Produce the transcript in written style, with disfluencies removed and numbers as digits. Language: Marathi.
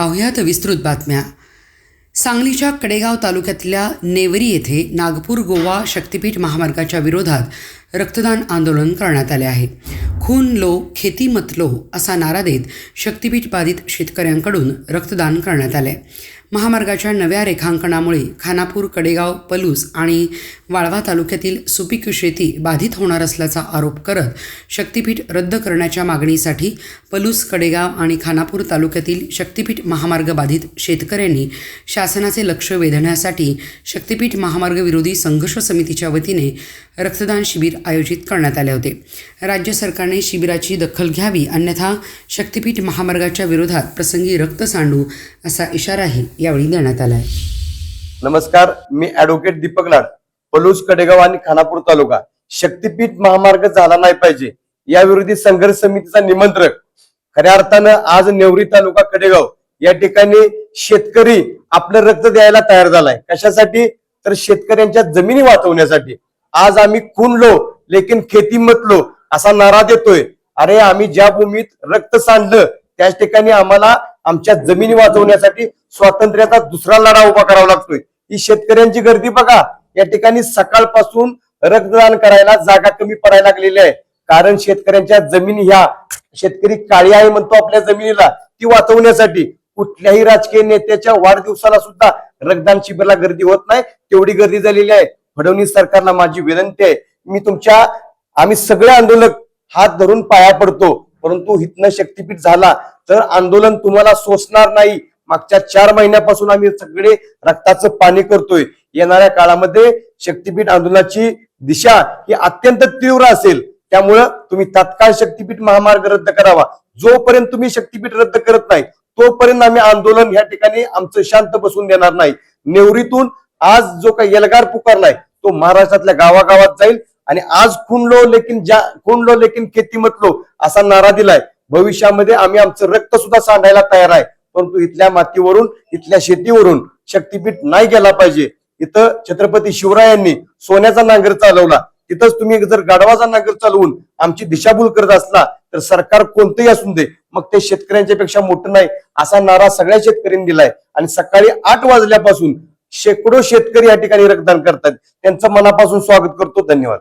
पाहुयात विस्तृत बातम्या। सांगलीच्या कडेगाव तालुक्यातल्या नेवरी येथे नागपूर गोवा शक्तीपीठ महामार्गाच्या विरोधात रक्तदान आंदोलन करण्यात आले आहे। खून लो खेती मत लो असा नारा देत शक्तीपीठ बाधित शेतकऱ्यांकडून रक्तदान करण्यात आले। महामार्गाच्या नव्या रेखांकनामुळे खानापूर, कडेगाव, पलूस आणि वाळवा तालुक्यातील सुपीक शेती बाधित होणार असल्याचा आरोप करत शक्तीपीठ रद्द करण्याच्या मागणीसाठी पलूस, कडेगाव आणि खानापूर तालुक्यातील शक्तीपीठ महामार्ग बाधित शेतकऱ्यांनी शासनाचे लक्ष वेधण्यासाठी शक्तीपीठ महामार्ग विरोधी संघर्ष समितीच्या वतीने रक्तदान शिबिर आयोजित करण्यात आले होते। राज्य सरकारने शिबिराची दखल घ्यावी, अन्यथा शक्तीपीठ महामार्गाच्या विरोधात प्रसंगी रक्त सांडू असा इशाराही यावेळी देण्यात आला आहे। नमस्कार, मी ॲडव्होकेट दीपक लाड, पलूस, कडेगाव आणि खानापूर तालुका। शक्तीपीठ महामार्ग झाला नाही पाहिजे या विरोधी संघर्ष समितीचा निमंत्रक खऱ्या अर्थानं आज नेवरी तालुका कडेगाव या ठिकाणी शेतकरी आपलं रक्त द्यायला तयार झालाय। कशासाठी? तर शेतकऱ्यांच्या जमिनी वाचवण्यासाठी। आज आम्ही खून लो लेकिन खेती मत लो असा नारा देतोय। अरे, आम्ही ज्या भूमीत रक्त सांडलं त्याच ठिकाणी आम्हाला आमच्या जमिनी वाचवण्यासाठी स्वातंत्र्याचा दुसरा लढा उभा करावा लागतोय। ही शेतकऱ्यांची गर्दी बघा, या ठिकाणी सकाळपासून रक्तदान करायला जागा कमी पडायला लागलेली आहे। कारण शेतकऱ्यांच्या जमिनी ह्या शेतकरी काळी आहे म्हणतो आपल्या जमिनीला, ती वाचवण्यासाठी कुठल्याही राजकीय नेत्याच्या वाढदिवसाला सुद्धा रक्तदान शिबिराला गर्दी होत नाही, तेवढी गर्दी झालेली आहे। फडणवीस सरकारला माझी विनंती आहे, आम्ही सगळे आंदोलक हात धरून पाया पडतो, परंतु हितनं शक्तीपीठ झाला तर आंदोलन तुम्हाला सोसणार नाही। मागच्या 4 महिन्यापासून आम्ही सगळे रक्ताचं पाणी करतोय। येणाऱ्या काळामध्ये शक्तीपीठ आंदोलनाची दिशा ही अत्यंत तीव्र असेल, त्यामुळं तुम्ही तात्काळ शक्तीपीठ महामार्ग रद्द करावा। जोपर्यंत तुम्ही शक्तीपीठ रद्द करत नाही तोपर्यंत आम्ही आंदोलन या ठिकाणी आमचं शांत बसून देणार नाही। नेवरीतून आज जो काही एल्गार पुकारलाय तो महाराष्ट्रातल्या गावागावात जाईल आणि आज खून लो लेकिन खेती मत लो असा नारा दिलाय। भविष्यामध्ये आम्ही आमचं रक्त सुद्धा सांडायला तयार आहे, परंतु इथल्या मातीवरून, इथल्या शेतीवरून शक्तीपीठ नाही गेला पाहिजे। इथं छत्रपती शिवरायांनी सोन्याचा नांगर चालवला, तिथंच तुम्ही जर गाढवाचा नांगर चालवून आमची दिशाभूल करत असला तर सरकार कोणतेही असू दे, मग ते शेतकऱ्यांच्या पेक्षा मोठं नाही असा नारा सगळ्या शेतकऱ्यांनी दिलाय। आणि सकाळी 8 वाजल्यापासून शेकडो शेतकरी या ठिकाणी रक्तदान करतात। त्यांचं मनापासून स्वागत करतो। धन्यवाद।